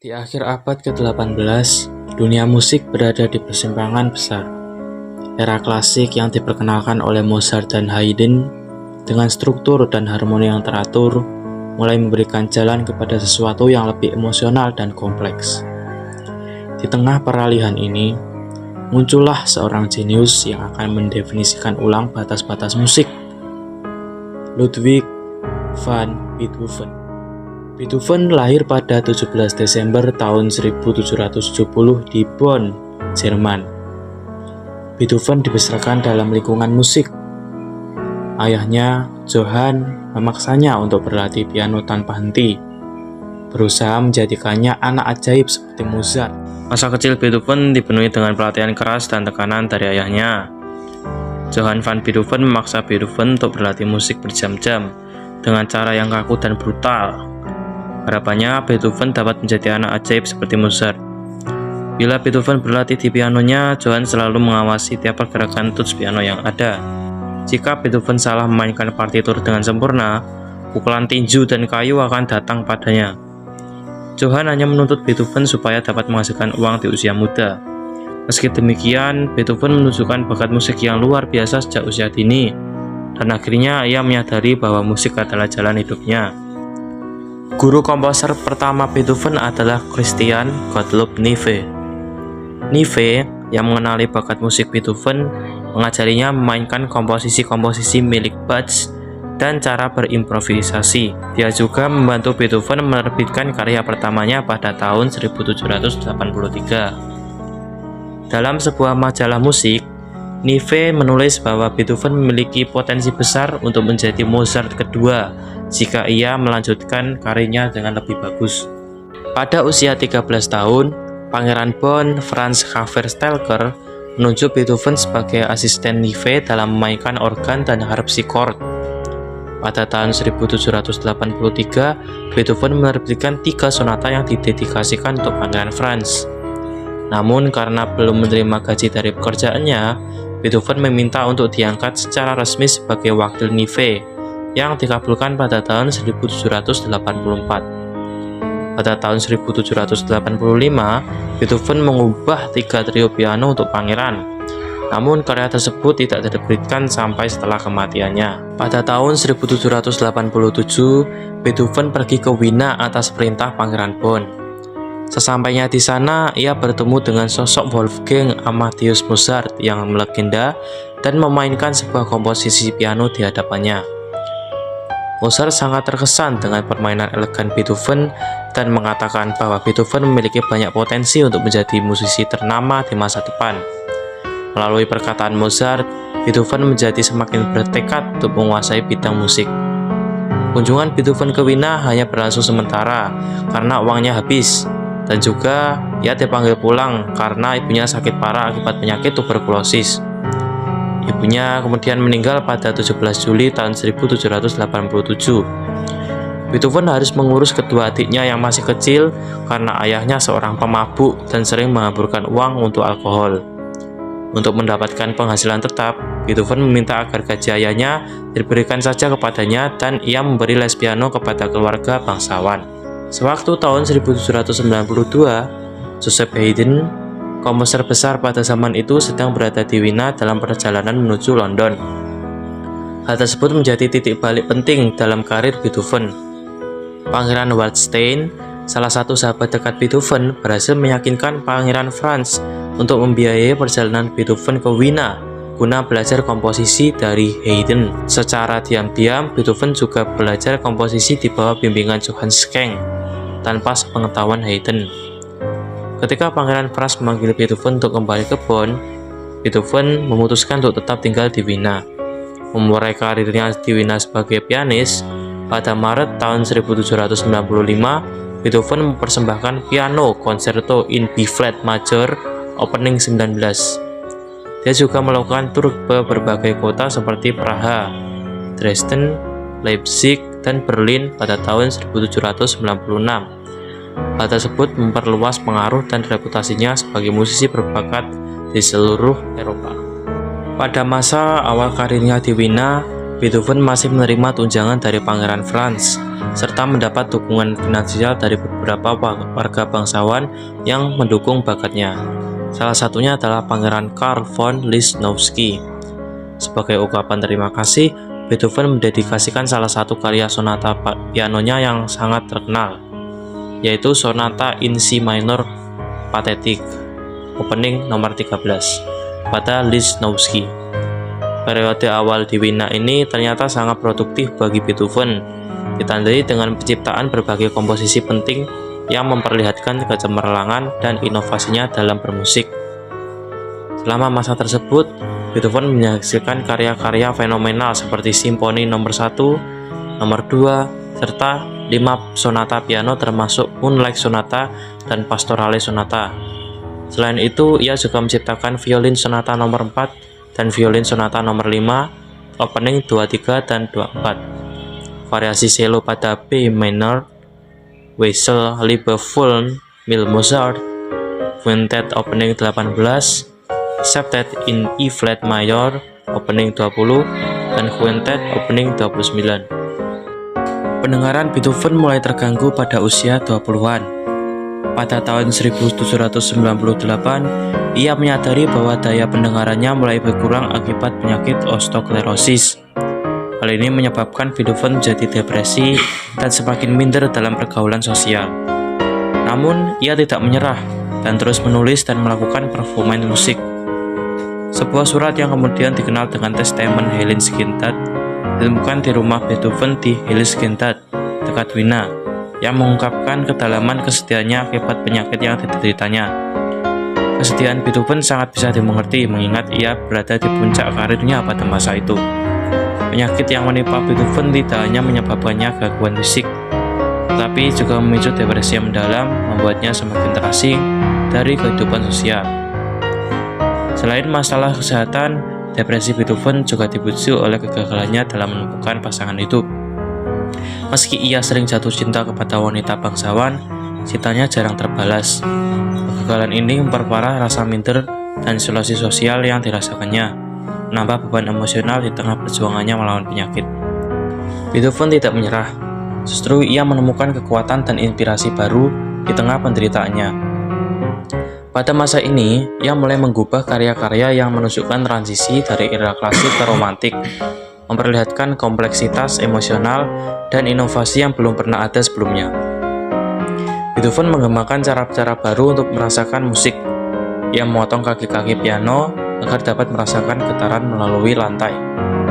Di akhir abad ke-18, dunia musik berada di persimpangan besar. Era klasik yang diperkenalkan oleh Mozart dan Haydn dengan struktur dan harmoni yang teratur mulai memberikan jalan kepada sesuatu yang lebih emosional dan kompleks. Di tengah peralihan ini, muncullah seorang jenius yang akan mendefinisikan ulang batas-batas musik, Ludwig van Beethoven. Beethoven lahir pada 17 Desember tahun 1770 di Bonn, Jerman. Beethoven dibesarkan dalam lingkungan musik. Ayahnya, Johann, memaksanya untuk berlatih piano tanpa henti, berusaha menjadikannya anak ajaib seperti Mozart. Masa kecil Beethoven dipenuhi dengan pelatihan keras dan tekanan dari ayahnya. Johann van Beethoven memaksa Beethoven untuk berlatih musik berjam-jam dengan cara yang kaku dan brutal. Harapannya Beethoven dapat menjadi anak ajaib seperti Mozart. Bila Beethoven berlatih di pianonya, Johann selalu mengawasi tiap pergerakan tuts piano yang ada. Jika Beethoven salah memainkan partitur dengan sempurna, pukulan tinju dan kayu akan datang padanya. Johann hanya menuntut Beethoven supaya dapat menghasilkan uang di usia muda. Meski demikian, Beethoven menunjukkan bakat musik yang luar biasa sejak usia dini, dan akhirnya ia menyadari bahwa musik adalah jalan hidupnya. Guru komposer pertama Beethoven adalah Christian Gottlob Nive. Nive yang mengenali bakat musik Beethoven mengajarinya memainkan komposisi-komposisi milik Bach dan cara berimprovisasi. Dia juga membantu Beethoven menerbitkan karya pertamanya pada tahun 1783. Dalam sebuah majalah musik, Nive menulis bahwa Beethoven memiliki potensi besar untuk menjadi Mozart kedua jika ia melanjutkan karirnya dengan lebih bagus. Pada usia 13 tahun, Pangeran Bonn Franz Xaver Stelker menunjuk Beethoven sebagai asisten Nive dalam memainkan organ dan harpsichord. Pada tahun 1783, Beethoven menerbitkan 3 sonata yang didedikasikan untuk Pangeran Franz. Namun karena belum menerima gaji dari pekerjaannya, Beethoven meminta untuk diangkat secara resmi sebagai wakil Nive yang dikabulkan pada tahun 1784. Pada tahun 1785, Beethoven mengubah 3 trio piano untuk pangeran. Namun karya tersebut tidak diterbitkan sampai setelah kematiannya. Pada tahun 1787, Beethoven pergi ke Wina atas perintah Pangeran Bonn. Sesampainya di sana, ia bertemu dengan sosok Wolfgang Amadeus Mozart yang melegenda dan memainkan sebuah komposisi piano di hadapannya. Mozart sangat terkesan dengan permainan elegan Beethoven dan mengatakan bahwa Beethoven memiliki banyak potensi untuk menjadi musisi ternama di masa depan. Melalui perkataan Mozart, Beethoven menjadi semakin bertekad untuk menguasai bidang musik. Kunjungan Beethoven ke Wina hanya berlangsung sementara karena uangnya habis, dan juga ia dipanggil pulang karena ibunya sakit parah akibat penyakit tuberkulosis. Ibunya kemudian meninggal pada 17 Juli tahun 1787. Beethoven harus mengurus kedua adiknya yang masih kecil karena ayahnya seorang pemabuk dan sering menghamburkan uang untuk alkohol. Untuk mendapatkan penghasilan tetap, Beethoven meminta agar gaji ayahnya diberikan saja kepadanya dan ia memberi les piano kepada keluarga bangsawan. Sewaktu tahun 1792, Joseph Haydn, komposer besar pada zaman itu, sedang berada di Wina dalam perjalanan menuju London. Hal tersebut menjadi titik balik penting dalam karir Beethoven. Pangeran Waldstein, salah satu sahabat dekat Beethoven, berhasil meyakinkan Pangeran Franz untuk membiayai perjalanan Beethoven ke Wina guna belajar komposisi dari Haydn. Secara diam-diam, Beethoven juga belajar komposisi di bawah bimbingan Johann Schenk tanpa sepengetahuan Haydn. Ketika Pangeran Franz memanggil Beethoven untuk kembali ke Bonn, Beethoven memutuskan untuk tetap tinggal di Wina. Memulai karirnya di Wina sebagai pianis, pada Maret tahun 1795, Beethoven mempersembahkan piano concerto in B flat major opening 19. Dia juga melakukan tur ke berbagai kota seperti Praha, Dresden, Leipzig, dan Berlin pada tahun 1796. Hal tersebut memperluas pengaruh dan reputasinya sebagai musisi berbakat di seluruh Eropa. Pada masa awal karirnya di Wina, Beethoven masih menerima tunjangan dari Pangeran Franz, serta mendapat dukungan finansial dari beberapa warga bangsawan yang mendukung bakatnya. Salah satunya adalah Pangeran Karl von Lichnowsky. Sebagai ungkapan terima kasih, Beethoven mendedikasikan salah satu karya sonata pianonya yang sangat terkenal, yaitu Sonata in C minor Pathetic, opening nomor 13, pada Lichnowsky. Periode awal di Wina ini ternyata sangat produktif bagi Beethoven, ditandai dengan penciptaan berbagai komposisi penting yang memperlihatkan kecemerlangan dan inovasinya dalam bermusik. Selama masa tersebut, Beethoven menyaksikan karya-karya fenomenal seperti Simfoni nomor 1, nomor 2, serta 5 sonata piano termasuk Moonlight Sonata dan Pastorale Sonata. Selain itu, ia juga menciptakan violin sonata nomor 4 dan violin sonata nomor 5, opening 23 dan 24. Variasi cello pada B minor, Wesel Liebevoll Mil Mozart, Quintet opening 18, Septet in E flat major opening 20, dan Quintet opening 29. Pendengaran Beethoven mulai terganggu pada usia 20-an. Pada tahun 1798, ia menyadari bahwa daya pendengarannya mulai berkurang akibat penyakit osteoklerosis. Hal ini menyebabkan Beethoven menjadi depresi dan semakin minder dalam pergaulan sosial. Namun, ia tidak menyerah dan terus menulis dan melakukan performa musik. Sebuah surat yang kemudian dikenal dengan Testament Heiligenstadt ditemukan di rumah Beethoven di Heiligenstadt, dekat Wina, yang mengungkapkan kedalaman kesedihannya akibat penyakit yang dideritanya. Kesedihan Beethoven sangat bisa dimengerti mengingat ia berada di puncak karirnya pada masa itu. Penyakit yang menimpa Beethoven tidak hanya menyebabkannya gangguan fisik, tetapi juga memicu depresi yang mendalam, membuatnya semakin terasing dari kehidupan sosial. Selain masalah kesehatan, depresi Beethoven juga dipicu oleh kegagalannya dalam menemukan pasangan hidup. Meski ia sering jatuh cinta kepada wanita bangsawan, cintanya jarang terbalas. Kegagalan ini memperparah rasa minder dan isolasi sosial yang dirasakannya, menambah beban emosional di tengah perjuangannya melawan penyakit. Beethoven tidak menyerah, justru ia menemukan kekuatan dan inspirasi baru di tengah penderitaannya. Pada masa ini, ia mulai menggubah karya-karya yang menunjukkan transisi dari era klasik ke romantik, memperlihatkan kompleksitas emosional dan inovasi yang belum pernah ada sebelumnya. Beethoven mengembangkan cara-cara baru untuk merasakan musik. Ia memotong kaki-kaki piano agar dapat merasakan getaran melalui lantai,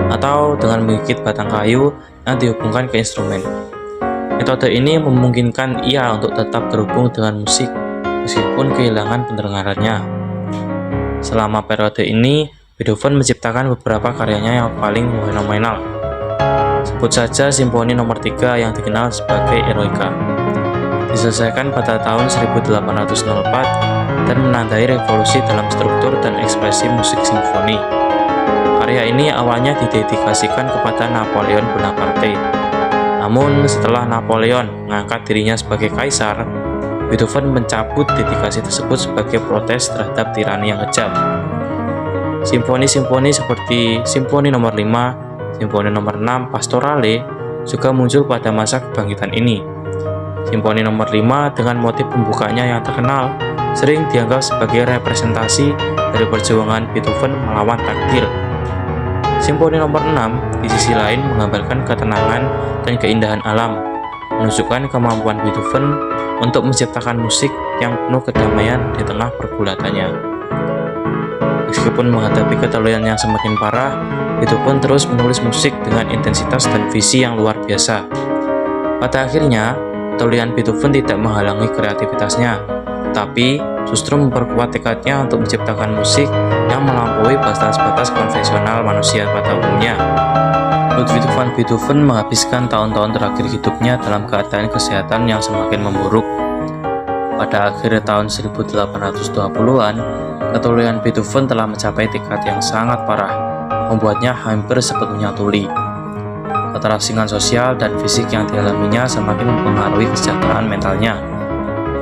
atau dengan menggigit batang kayu yang dihubungkan ke instrumen. Metode ini memungkinkan ia untuk tetap terhubung dengan musik meskipun kehilangan pendengarannya. Selama periode ini, Beethoven menciptakan beberapa karyanya yang paling fenomenal. Sebut saja Simfoni nomor 3 yang dikenal sebagai Eroica. Diselesaikan pada tahun 1804 dan menandai revolusi dalam struktur dan ekspresi musik simfoni. Karya ini awalnya didedikasikan kepada Napoleon Bonaparte. Namun, setelah Napoleon mengangkat dirinya sebagai kaisar, Beethoven mencabut dedikasi tersebut sebagai protes terhadap tirani yang kejam. Simfoni-simfoni seperti Simfoni nomor 5, Simfoni nomor 6, Pastorale juga muncul pada masa kebangkitan ini. Simfoni nomor 5 dengan motif pembukanya yang terkenal sering dianggap sebagai representasi dari perjuangan Beethoven melawan takdir. Simfoni nomor 6 di sisi lain menggambarkan ketenangan dan keindahan alam, menunjukkan kemampuan Beethoven untuk menciptakan musik yang penuh kedamaian di tengah pergulatannya. Meskipun menghadapi keterlaluan yang semakin parah, Beethoven terus menulis musik dengan intensitas dan visi yang luar biasa. Pada akhirnya, keterlaluan Beethoven tidak menghalangi kreativitasnya, tapi justru memperkuat tekadnya untuk menciptakan musik yang melampaui batas-batas konvensional manusia pada umumnya. Ludwig van Beethoven menghabiskan tahun-tahun terakhir hidupnya dalam keadaan kesehatan yang semakin memburuk. Pada akhir tahun 1820-an, keterlaluan Beethoven telah mencapai tingkat yang sangat parah, membuatnya hampir sepenuhnya tuli. Keterasingan sosial dan fisik yang dialaminya semakin mempengaruhi kesejahteraan mentalnya.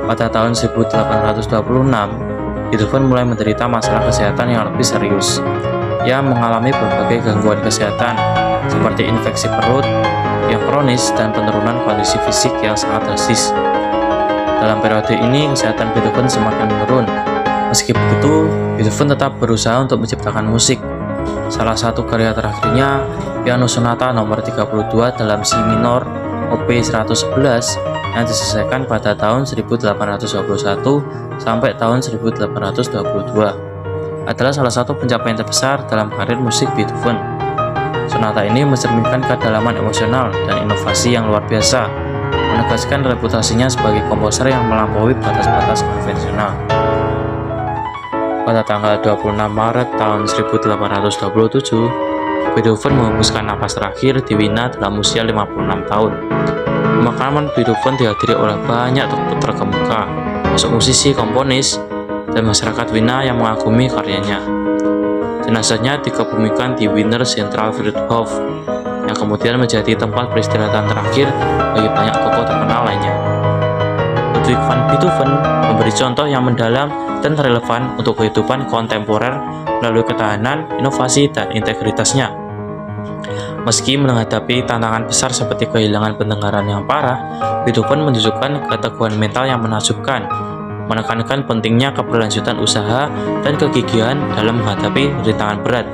Pada tahun 1826, Beethoven mulai menderita masalah kesehatan yang lebih serius. Ia mengalami berbagai gangguan kesehatan, seperti infeksi perut yang kronis dan penurunan kondisi fisik yang sangat drastis. Dalam periode ini, kesehatan Beethoven semakin menurun. Meski begitu, Beethoven tetap berusaha untuk menciptakan musik. Salah satu karya terakhirnya, Piano Sonata nomor 32 dalam Si minor OP 111 yang diselesaikan pada tahun 1821 sampai tahun 1822, adalah salah satu pencapaian terbesar dalam karir musik Beethoven. Sonata ini mencerminkan kedalaman emosional dan inovasi yang luar biasa, menegaskan reputasinya sebagai komposer yang melampaui batas-batas konvensional. Pada tanggal 26 Maret tahun 1827, Beethoven menghembuskan napas terakhir di Wina dalam usia 56 tahun. Pemakaman Beethoven dihadiri oleh banyak tokoh terkemuka, termasuk musisi, komponis, dan masyarakat Wina yang mengagumi karyanya. Jenazahnya dikebumikan di Wiener Zentralfriedhof, yang kemudian menjadi tempat peristirahatan terakhir bagi banyak tokoh terkenal lainnya. Ludwig van Beethoven memberi contoh yang mendalam dan relevan untuk kehidupan kontemporer melalui ketahanan, inovasi, dan integritasnya. Meski menghadapi tantangan besar seperti kehilangan pendengaran yang parah, Beethoven menunjukkan keteguhan mental yang menakjubkan, menekankan pentingnya keberlanjutan usaha dan kegigihan dalam menghadapi rintangan berat.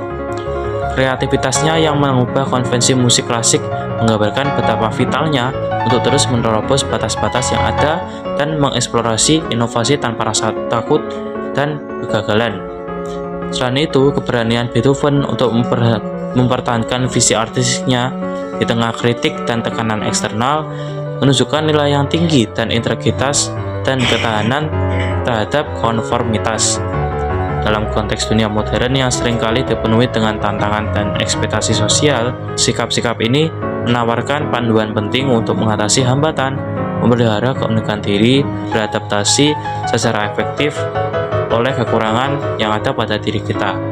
Kreativitasnya yang mengubah konvensi musik klasik menggambarkan betapa vitalnya untuk terus menerobos batas-batas yang ada dan mengeksplorasi inovasi tanpa rasa takut dan kegagalan. Selain itu, keberanian Beethoven untuk mempertahankan visi artistiknya di tengah kritik dan tekanan eksternal menunjukkan nilai yang tinggi dan integritas dan ketahanan terhadap konformitas. Dalam konteks dunia modern yang seringkali dipenuhi dengan tantangan dan ekspektasi sosial, sikap-sikap ini menawarkan panduan penting untuk mengatasi hambatan, memelihara keunikan diri, beradaptasi secara efektif oleh kekurangan yang ada pada diri kita.